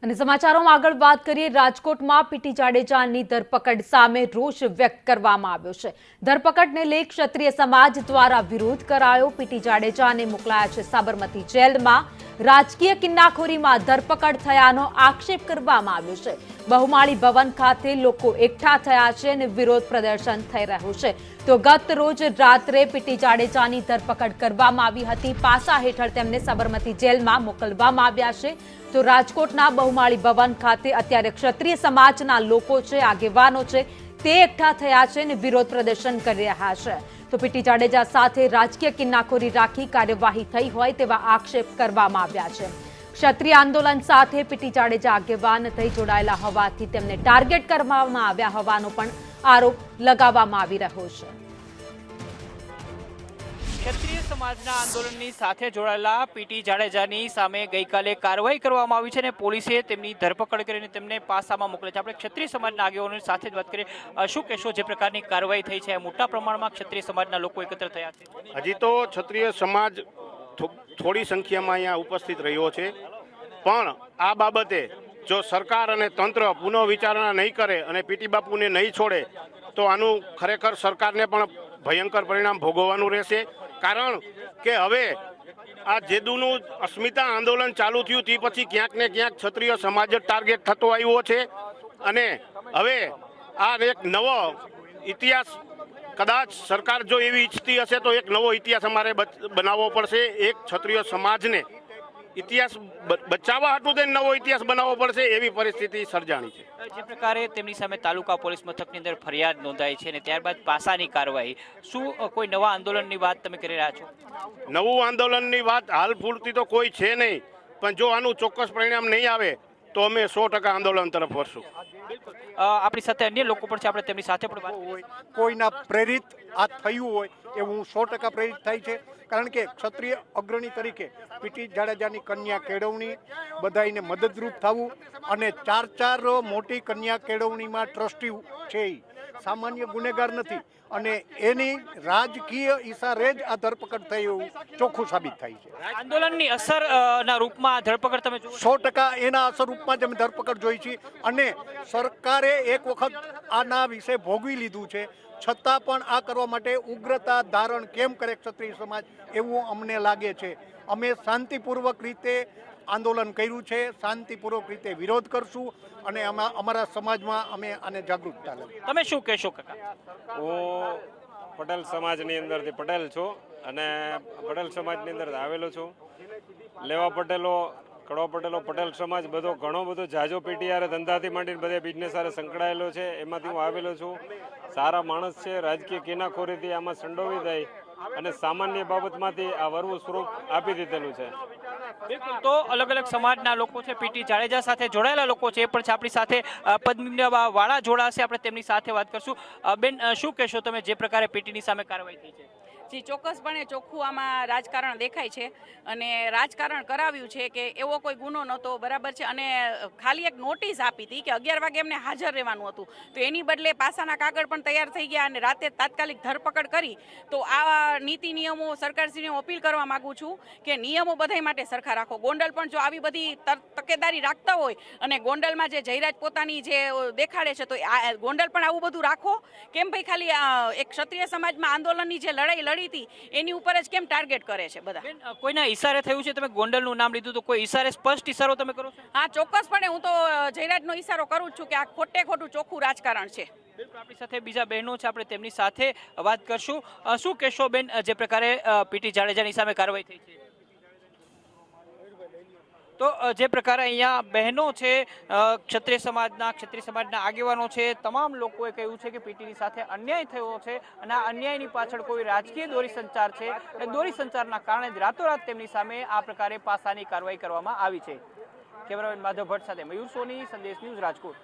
અને સમાચારોમાં આગળ વાત કરીએ, રાજકોટમાં પીટી જાડેજાની ધરપકડ સામે રોષ વ્યક્ત કરવામાં આવ્યો છે। ધરપકડને લઈ ક્ષત્રિય સમાજ દ્વારા વિરોધ કરાયો। પીટી જાડેજાને મોકલાયા છે સાબરમતી જેલમાં। રાજકીય કિન્નાખોરીમાં ધરપકડ થયાનો આક્ષેપ કરવામાં આવ્યો છે। બહુમાળી ભવન ખાતે લોકો એકઠા થયા છે અને વિરોધ પ્રદર્શન થઈ રહ્યું છે। તો ગત રોજ રાત્રે પીટી જાડેજાની ધરપકડ કરવામાં આવી હતી। પાસા હેઠળ તેમને સાબરમતી જેલમાં મોકલવામાં આવ્યા છે। તો રાજકોટના બહુમાળી ભવન ખાતે અત્યારે ક્ષત્રિય સમાજના લોકો છે, આગેવાનો છે, તે એકઠા થયા છે અને વિરોધ પ્રદર્શન કરી રહ્યા છે। તો પીટી જાડેજા સાથે રાજકીય કિન્નાખોરી રાખી કાર્યવાહી થઈ હોય તેવા આક્ષેપ કરવામાં આવ્યા છે। ક્ષત્રિય આંદોલન સાથે પીટી જાડેજા આગેવાન થઈ જોડાયેલા હોવાથી તેમને ટાર્ગેટ કરવામાં આવ્યા હોવાનો પણ આરોપ લગાવવામાં આવી રહ્યો છે। ક્ષત્રિય સમાજના આંદોલનની સાથે જોડાયેલા પીટી જાડેજાની સામે ગઈકાલે કાર્યવાહી કરવામાં આવી છે અને પોલીસે તેમની ધરપકડ કરીને તેમને પાસામાં મોકલ્યા છે। આપણે ક્ષત્રિય સમાજના આગેવાનોની સાથે જ વાત કરીએ, શું કહેશો, જે પ્રકારની કાર્યવાહી થઈ છે, મોટા પ્રમાણમાં ક્ષત્રિય સમાજના લોકો એકત્ર થયા છે? હજી તો ક્ષત્રિય સમાજ થોડી સંખ્યામાં અહીંયા ઉપસ્થિત રહ્યો છે, પણ આ બાબતે જો સરકાર અને તંત્ર પુનઃ વિચારણા નહીં કરે અને પીટી બાપુને નહીં છોડે તો આનું ખરેખર સરકારને પણ ભયંકર પરિણામ ભોગવવાનું રહેશે। કારણ કે હવે આ જેદુનું અસ્મિતા આંદોલન ચાલુ થયું તે પછી ક્યાંક ને ક્યાંક ક્ષત્રિય સમાજ જ ટાર્ગેટ થતો આવ્યો છે અને હવે આ એક નવો ઇતિહાસ, કદાચ સરકાર જો એવી ઈચ્છતી હશે તો એક નવો ઇતિહાસ અમારે બનાવવો પડશે। એક ક્ષત્રિય સમાજને ઇતિહાસ બચાવવા હાટુ થઈને નવો ઇતિહાસ બનાવવો પડશે, એવી પરિસ્થિતિ સર્જાણી છે। જે પ્રકારે તેમની સામે તાલુકા પોલીસ મથકની અંદર ફરિયાદ નોંધાઈ છે અને ત્યારબાદ પાસાની કાર્યવાહી, શું કોઈ નવા આંદોલનની વાત તમે કરી રહ્યા છો? નવું આંદોલનની વાત હાલ પૂરતી તો કોઈ છે નહીં, પણ જો આનું ચોક્કસ પરિણામ નહીં આવે તો અમે 100% આંદોલન તરફ વળશું। આપણી સાથે અન્ય લોકો પણ છે, આપણે તેમની સાથે પણ વાત કરીએ। કોઈના પ્રેરિત આ થયું હોય એવું 100% પ્રેરિત થાય છે, કારણ કે ક્ષત્રિય અગ્રણી તરીકે પીટી જાડેજાની કન્યા કેળવણી, બધાઈને મદદરૂપ થવું અને 4 મોટી કન્યા કેળવણીમાં ટ્રસ્ટી છે, સામાન્ય ગુનેગાર નથી અને એની રાજકીય ઈશારે જ આ ધરપકડ થઈ એવું ચોખ્ખું સાબિત થાય છે। આંદોલનની અસરના રૂપમાં ધરપકડ તમે 100% એના અસર રૂપમાં જ અમે ધરપકડ જોઈ છે અને સરકારે એક વખત આના વિશે ભોગવી લીધું છે, છતાં પણ આ કરવા માટે ઉગ્રતા ધારણ કેમ કરે ક્ષત્રિય સમાજ એવું અમને લાગે છે। અમે શાંતિપૂર્વક રીતે આંદોલન કર્યું છે, શાંતિપૂર્વક રીતે વિરોધ કરશું અને અમારા સમાજમાં અમે આને જાગૃતતા લાવીશું। તમે શું કહેશો કાકા? હું પટેલ સમાજની અંદરથી પટેલ છું અને પટેલ સમાજની અંદર આવેલો છું। લેવા પટેલો, કડવા પટેલો, પટેલ સમાજ બધો ઘણો બધો જાજો પીટીઆર ધંધાથી માંડીને બધે બિઝનેસ સાથે સંકળાયેલો છે, એમાંથી હું આવેલો છું। સારા માણસ છે, રાજકીય કિનાખોરીથી આમાં સંડોવી થઈ અને સામાન્ય બાબતમાંથી આ વરવું સ્વરૂપ આપી દીધેલું છે। બિલકુલ, તો અલગ અલગ સમાજના લોકો છે, પીટી જાડેજા સાથે જોડાયેલા લોકો છે, એ પણ છે આપણી સાથે। પદ્મિની વાળા જોડાશે, આપણે તેમની સાથે વાત કરશું। બેન, શું કહેશો તમે, જે પ્રકારે પીટીની સામે કાર્યવાહી થઈ છે? જી, ચોક્કસપણે ચોખ્ખું આમાં રાજકારણ દેખાય છે અને રાજકારણ કરાવ્યું છે કે એવો કોઈ ગુનો નહોતો, બરાબર છે, અને ખાલી એક નોટિસ આપી હતી કે 11 વાગે એમને હાજર રહેવાનું હતું, તો એની બદલે પાસાના કાગળ પણ તૈયાર થઈ ગયા અને રાતે તાત્કાલિક ધરપકડ કરી। તો આ નીતિ નિયમો સરકારશ્રીને હું અપીલ કરવા માગું છું કે નિયમો બધાય માટે સરખા રાખો। ગોંડલ પણ જો આવી બધી તકેદારી રાખતા હોય અને ગોંડલમાં જે જયરાજ પોતાની જે દેખાડે છે, તો ગોંડલ પણ આવું બધું રાખો। કેમ ભાઈ ખાલી એક ક્ષત્રિય સમાજમાં આંદોલનની જે લડાઈ એની ઉપર જ કેમ ટાર્ગેટ કરે છે બધા? કોઈના ઈશારે થયું છે? તમે ગોંડલનું નામ લીધું, તો કોઈ ઈશારે, સ્પષ્ટ ઈશારો તમે કરો છો? હા, ચોક્કસપણે હું તો જયરાજનો ઈશારો કરું છું કે આ ખોટું ચોખ્ખું રાજકારણ છે। બિલકુલ, આપણી સાથે બીજા બહેનો છે, આપણે તેમની સાથે વાત કરશું। શું કહેશો બેન, જે પ્રકારે પીટી જાડેજાની સામે કાર્યવાહી થઈ છે? તો જે પ્રકારે અહીંયા બહેનો છે, ક્ષત્રિય સમાજના આગેવાનો છે, તમામ લોકોએ કહ્યું છે કે પીટીની સાથે અન્યાય થયો છે અને આ અન્યાયની પાછળ કોઈ રાજકીય દોરી સંચાર છે। એ દોરી સંચારના કારણે જ રાતોરાત તેમની સામે આ પ્રકારે પાસાની કાર્યવાહી કરવામાં આવી છે। કેમેરામેન માધવ ભટ્ટ સાથે મયુર સોની, સંદેશ ન્યૂઝ, રાજકોટ।